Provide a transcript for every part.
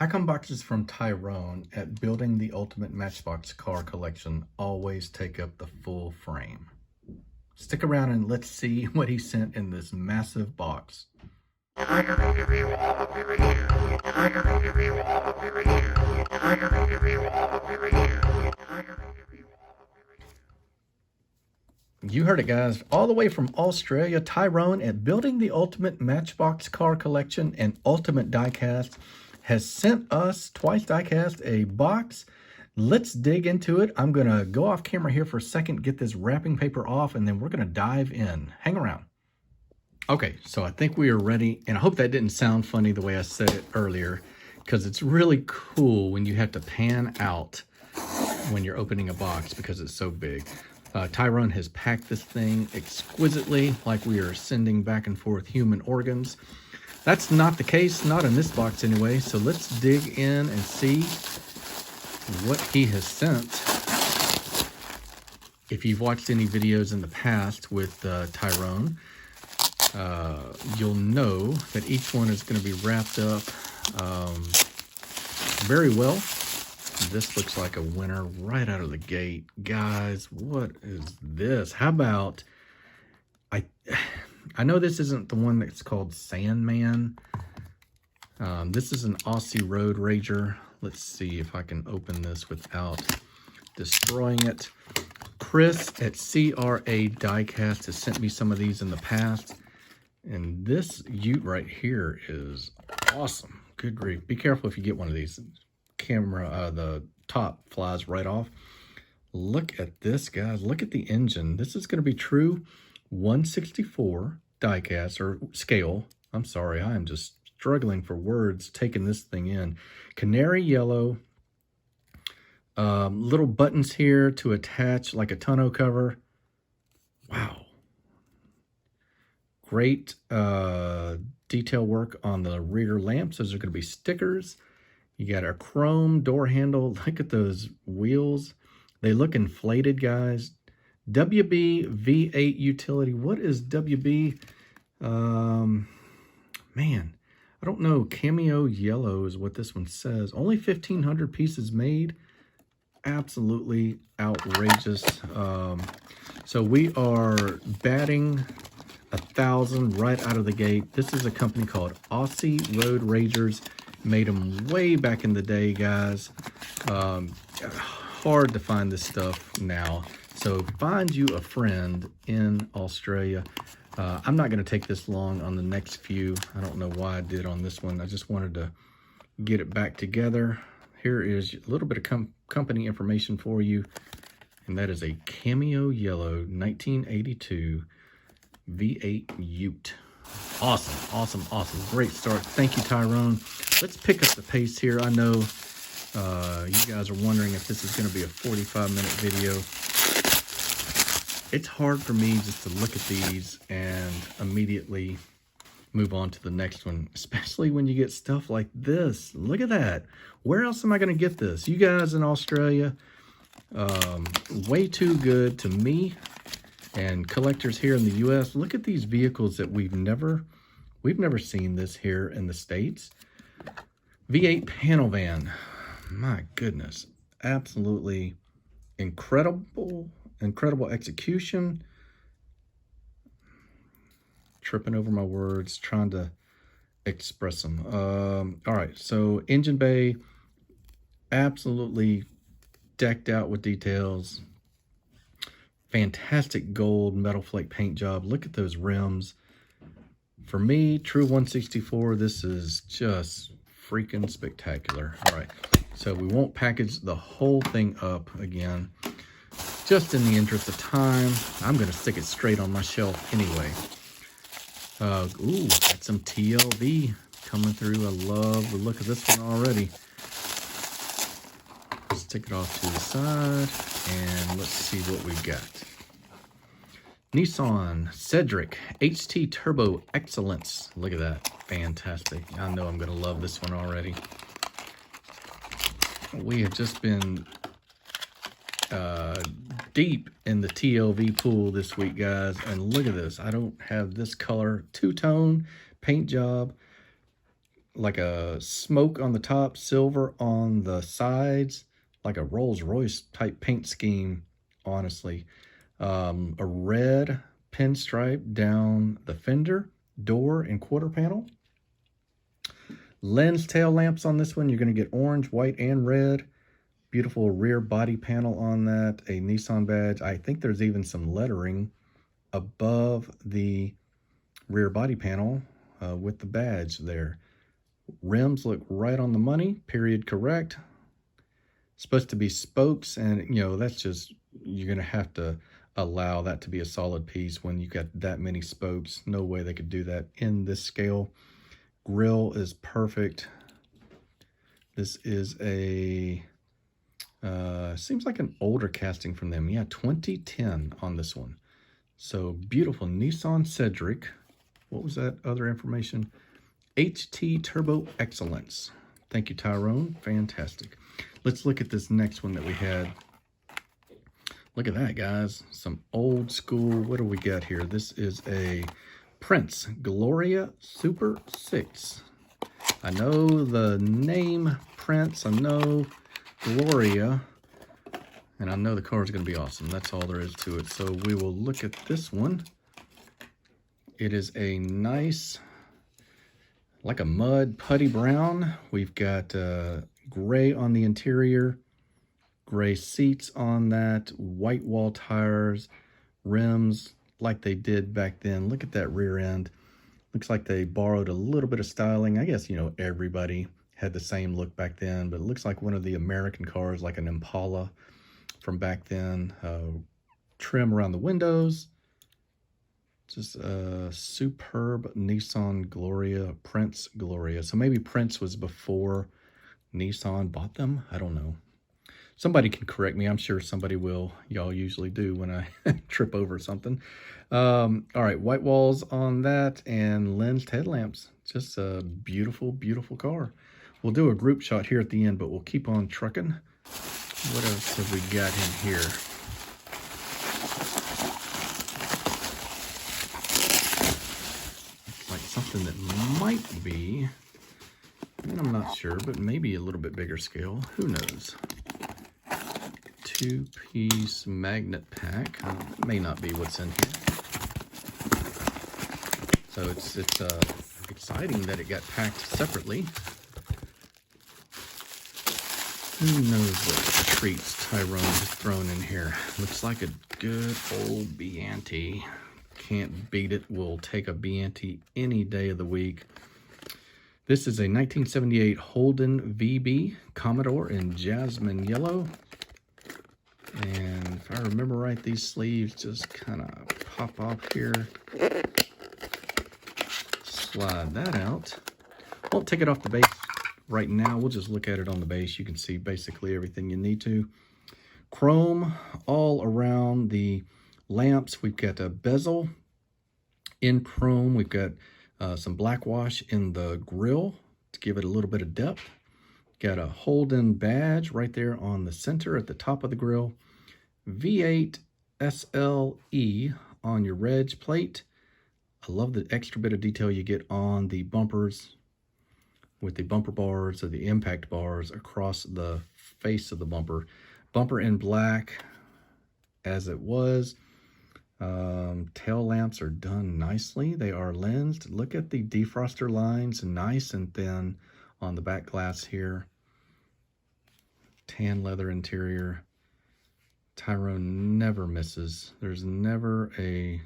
How come boxes from Tyrone at Building the Ultimate Matchbox Car Collection always take up the full frame? Stick around and let's see what he sent in this massive box. You heard it, guys. All the way from Australia, Tyrone at Building the Ultimate Matchbox Car Collection and Ultimate Diecast has sent us, Twice Diecast, a box. Let's dig into it. I'm going to go off camera here for a second, get this wrapping paper off, and then we're going to dive in. Hang around. Okay, so I think we are ready, and I hope that didn't sound funny the way I said it earlier, because it's really cool when you have to pan out when you're opening a box because it's so big. Tyrone has packed this thing exquisitely, like we are sending back and forth human organs. That's not the case, not in this box anyway, so let's dig in and see what he has sent. If you've watched any videos in the past with Tyrone, you'll know that each one is going to be wrapped up very well. This looks like a winner right out of the gate. Guys, what is this? How about, I know this isn't the one that's called Sandman. This is an Aussie Road Rager. Let's see if I can open this without destroying it. Chris at CRA Diecast has sent me some of these in the past. And this ute right here is awesome. Good grief. Be careful if you get one of these. The top flies right off. Look at this, guys. Look at the engine. This is going to be true 1/64 diecast or scale. I'm sorry, I am just struggling for words taking this thing in. Canary yellow. Little buttons here to attach like a tonneau cover. Wow. Great detail work on the rear lamps. Those are going to be stickers. You got a chrome door handle. Look at those wheels. They look inflated, guys. WB V8 utility. What is WB? Man, I don't know. Cameo Yellow is what this one says. Only 1,500 pieces made. Absolutely outrageous. So we are batting 1,000 right out of the gate. This is a company called Aussie Road Ragers. Made them way back in the day, guys. Hard to find this stuff now. So find you a friend in Australia. I'm not going to take this long on the next few. I don't know why I did on this one. I just wanted to get it back together. Here is a little bit of company information for you. And that is a Cameo Yellow 1982 V8 Ute. Awesome, awesome, awesome. Great start. Thank you, Tyrone. Let's pick up the pace here. I know you guys are wondering if this is going to be a 45-minute video. It's hard for me just to look at these and immediately move on to the next one, especially when you get stuff like this. Look at that. Where else am I going to get this? You guys in Australia, way too good to me. And collectors here in the U.S., look at these vehicles that we've never seen this here in the States. V8 panel van. My goodness. Absolutely incredible execution. Tripping over my words, trying to express them. All right, so engine bay, absolutely decked out with details. Fantastic gold metal flake paint job. Look at those rims. For me, true 1/64, this is just freaking spectacular. All right, so we won't package the whole thing up again. Just in the interest of time, I'm going to stick it straight on my shelf anyway. Ooh, got some TLV coming through. I love the look of this one already. Let's take it off to the side and let's see what we've got. Nissan Cedric HT Turbo Excellence. Look at that. Fantastic. I know I'm going to love this one already. We have just been deep in the TLV pool this week, guys. And look at this. I don't have this color. Two-tone paint job. like a smoke on the top, silver on the sides, like a Rolls-Royce type paint scheme, honestly. A red pinstripe down the fender, door, and quarter panel. Lens tail lamps on this one. You're going to get orange, white, and red. Beautiful rear body panel on that. A Nissan badge. I think there's even some lettering above the rear body panel with the badge there. Rims look right on the money, period correct. Supposed to be spokes, and you know, that's just, you're gonna have to allow that to be a solid piece when you got that many spokes. No way they could do that in this scale. Grill is perfect. This is a seems like an older casting from them. Yeah, 2010 on this one. So beautiful Nissan Cedric. What was that other information? HT Turbo Excellence. Thank you, Tyrone. Fantastic. Let's look at this next one that we had. Look at that, guys. Some old school. What do we got here? This is a Prince Gloria Super 6. I know the name Prince. I know Gloria. And I know the car is going to be awesome. That's all there is to it. So we will look at this one. It is a nice, like a mud putty brown. We've got gray on the interior, gray seats on that, white wall tires, rims like they did back then. Look at that rear end. Looks like they borrowed a little bit of styling. I guess, you know, everybody had the same look back then, but it looks like one of the American cars, like an Impala from back then. Trim around the windows. Just a superb Nissan Gloria, Prince Gloria. So maybe Prince was before Nissan bought them. I don't know. Somebody can correct me. I'm sure somebody will. Y'all usually do when I trip over something. All right, white walls on that and lensed headlamps. Just a beautiful, beautiful car. We'll do a group shot here at the end, but we'll keep on trucking. What else have we got in here? Something that might be, and I'm not sure, but maybe a little bit bigger scale. Who knows? Two-piece magnet pack. It may not be what's in here. So it's exciting that it got packed separately. Who knows what treats Tyrone has thrown in here? Looks like a good old Biante. Can't beat it. We'll take a Biante any day of the week. This is a 1978 Holden VB Commodore in jasmine yellow. And if I remember right, these sleeves just kind of pop off here. Slide that out. Won't take it off the base right now. We'll just look at it on the base. You can see basically everything you need to. Chrome all around the lamps. We've got a bezel in chrome. We've got some black wash in the grill to give it a little bit of depth. Got a Holden badge right there on the center at the top of the grill. V8 SLE on your reg plate. I love the extra bit of detail you get on the bumpers with the bumper bars or the impact bars across the face of the bumper. Bumper in black as it was. Tail lamps are done nicely. They are lensed. Look at the defroster lines, nice and thin on the back glass here. Tan leather interior. Tyrone never misses. There's never a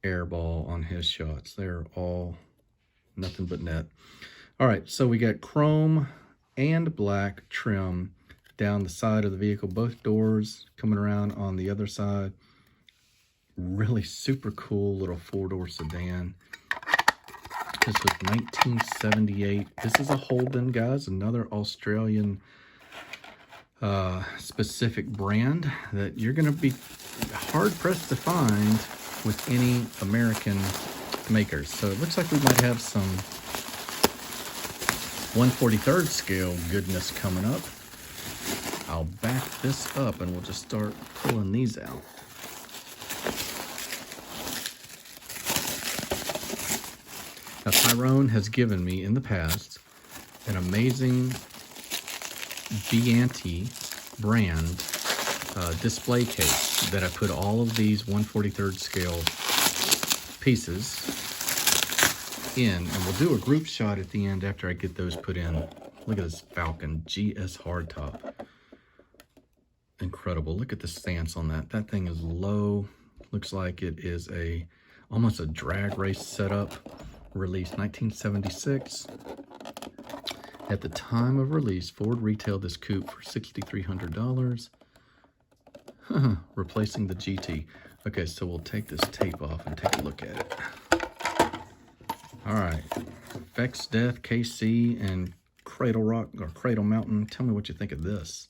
airball on his shots. They're all nothing but net. All right, so we got chrome and black trim down the side of the vehicle. Both doors coming around on the other side. Really super cool little four-door sedan. This was 1978. This is a Holden, guys, another Australian specific brand that you're going to be hard-pressed to find with any American makers. So it looks like we might have some 1/43rd scale goodness coming up. I'll back this up and we'll just start pulling these out. Now, Tyrone has given me in the past an amazing Biante brand display case that I put all of these 1/43rd scale pieces in, and we'll do a group shot at the end after I get those put in. Look at this Falcon GS hardtop. Incredible. Look at the stance on that. That thing is low. Looks like it is almost a drag race setup. Released 1976. At the time of release, Ford retailed this coupe for $6,300. Replacing the GT. Okay, so we'll take this tape off and take a look at it. All right. Vex Death, KC, and Cradle Rock or Cradle Mountain. Tell me what you think of this.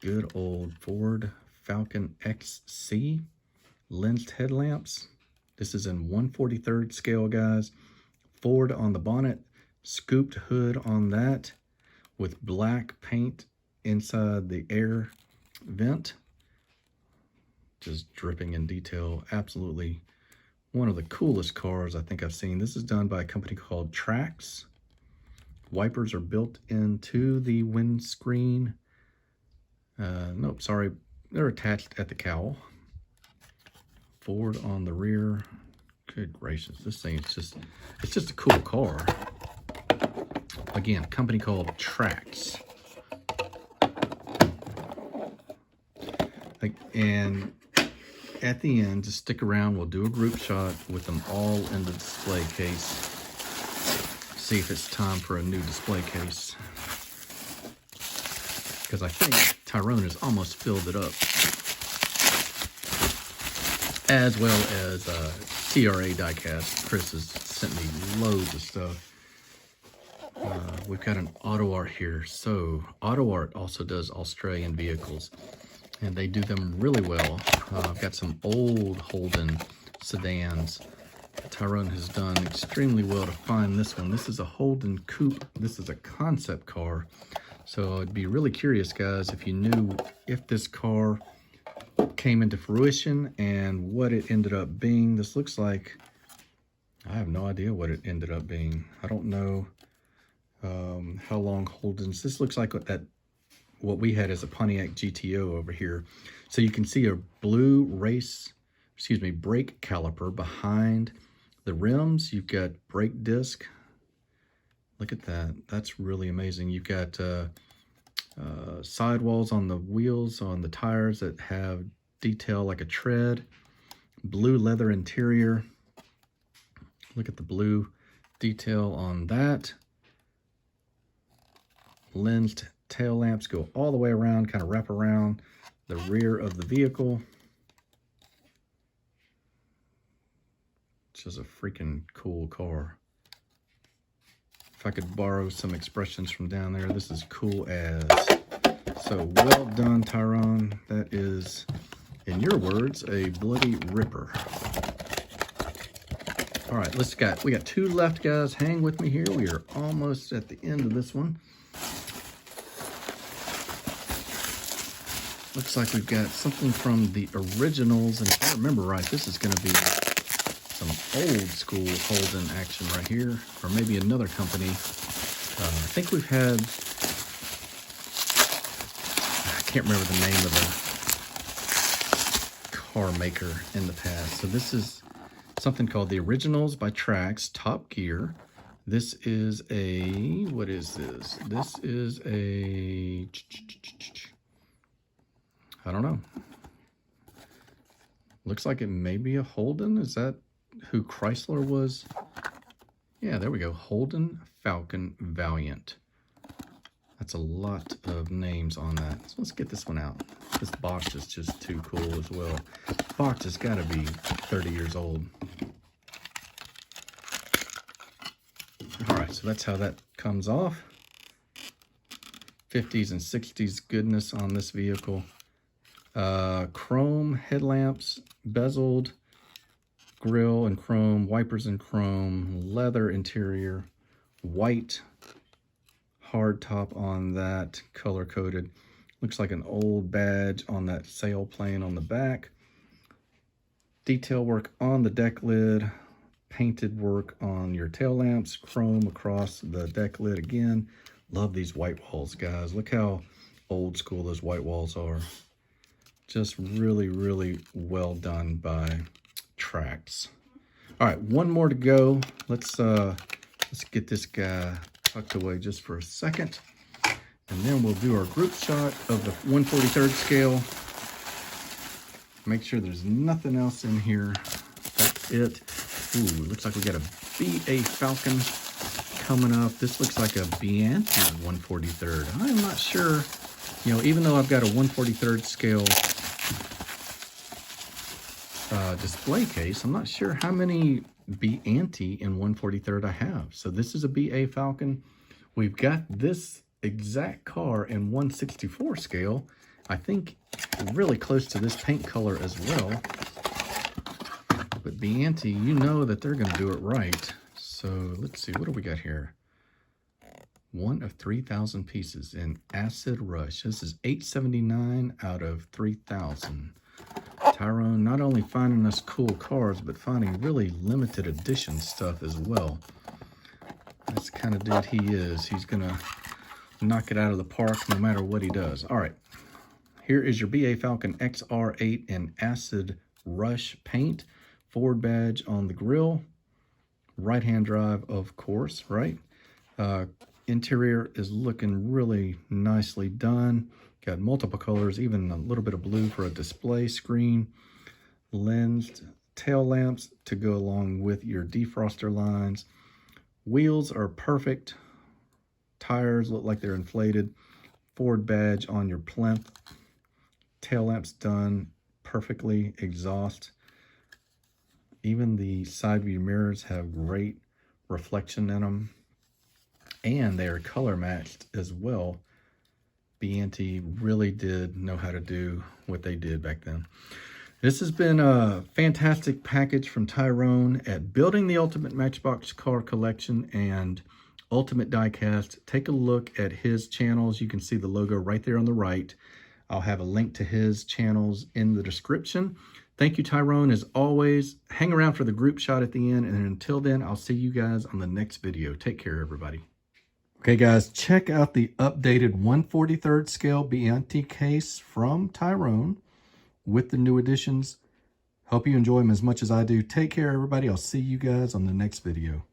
Good old Ford Falcon XC. Lensed headlamps. This is in 1/43rd scale, guys. Ford on the bonnet. Scooped hood on that with black paint inside the air vent. Just dripping in detail. Absolutely one of the coolest cars I think I've seen. This is done by a company called Trax. Wipers are built into the windscreen. Nope, sorry. They're attached at the cowl. Ford on the rear. Good gracious, this thing is it's just a cool car. Again, a company called Trax. And at the end, just stick around. We'll do a group shot with them all in the display case. See if it's time for a new display case. Because I think Tyrone has almost filled it up. As well as CRA Diecast. Chris has sent me loads of stuff. We've got an Auto Art here. So Auto Art also does Australian vehicles, and they do them really well. I've got some old Holden sedans. Tyrone has done extremely well to find this one. This is a Holden coupe. This is a concept car. So I'd be really curious, guys, if you knew if this car came into fruition and what it ended up being. This looks like, I have no idea what it ended up being. I don't know how long Holden's. This looks like what we had as a Pontiac GTO over here. So you can see a blue brake caliper behind the rims. You've got brake disc. Look at that. That's really amazing. You've got sidewalls on the wheels, on the tires that have detail like a tread. Blue leather interior. Look at the blue detail on that. Lensed tail lamps go all the way around, kind of wrap around the rear of the vehicle. It's just a freaking cool car. If I could borrow some expressions from down there, this is cool as. So well done, Tyrone. That is, in your words, a bloody ripper. All right, we got two left, guys. Hang with me here. We are almost at the end of this one. Looks like we've got something from the originals, and if I remember right, this is going to be some old school Holden action right here, or maybe another company. I think we've had, I can't remember the name of the car maker in the past. So this is something called the Originals by Trax, Top Gear. This is a, what is this? This is a, I don't know. Looks like it may be a Holden. Is that who Chrysler was? Yeah, there we go. Holden Falcon Valiant. That's a lot of names on that. So let's get this one out. This box is just too cool as well. This box has got to be 30 years old. All right, so that's how that comes off. 50s and 60s goodness on this vehicle. Chrome headlamps, bezeled grille in chrome, wipers in chrome, leather interior, white hard top on that, color coded. Looks like an old badge on that sailplane on the back. Detail work on the deck lid, painted work on your tail lamps, chrome across the deck lid again. Love these white walls, guys. Look how old school those white walls are. Just really, really well done by Trax. All right, one more to go. Let's get this guy tucked away just for a second. And then we'll do our group shot of the 1/43rd scale. Make sure there's nothing else in here. That's it. Ooh, looks like we got a BA Falcon coming up. This looks like a Biante 1/43rd. I'm not sure, you know, even though I've got a 1/43rd scale display case, I'm not sure how many Biante in 1/43rd I have. So this is a BA Falcon. We've got this exact car in 1/64 scale. I think really close to this paint color as well. But Biante, you know that they're going to do it right. So let's see, what do we got here? 1 of 3,000 pieces in Acid Rush. This is 879 out of 3,000. Tyrone not only finding us cool cars, but finding really limited edition stuff as well. That's the kind of dude he is. He's going to knock it out of the park no matter what he does. All right. Here is your BA Falcon XR8 in Acid Rush paint. Ford badge on the grill. Right-hand drive, of course, right? Interior is looking really nicely done. Got multiple colors, even a little bit of blue for a display screen. Lensed tail lamps to go along with your defroster lines. Wheels are perfect. Tires look like they're inflated. Ford badge on your plinth. Tail lamps done perfectly. Exhaust. Even the side view mirrors have great reflection in them. And they are color matched as well. Biante really did know how to do what they did back then. This has been a fantastic package from Tyrone at Building the Ultimate Matchbox Car Collection and Ultimate Diecast. Take a look at his channels. You can see the logo right there on the right. I'll have a link to his channels in the description. Thank you, Tyrone, as always. Hang around for the group shot at the end, and until then, I'll see you guys on the next video. Take care, everybody. Okay, guys, check out the updated 1/43rd scale Biante case from Tyrone with the new additions. Hope you enjoy them as much as I do. Take care, everybody. I'll see you guys on the next video.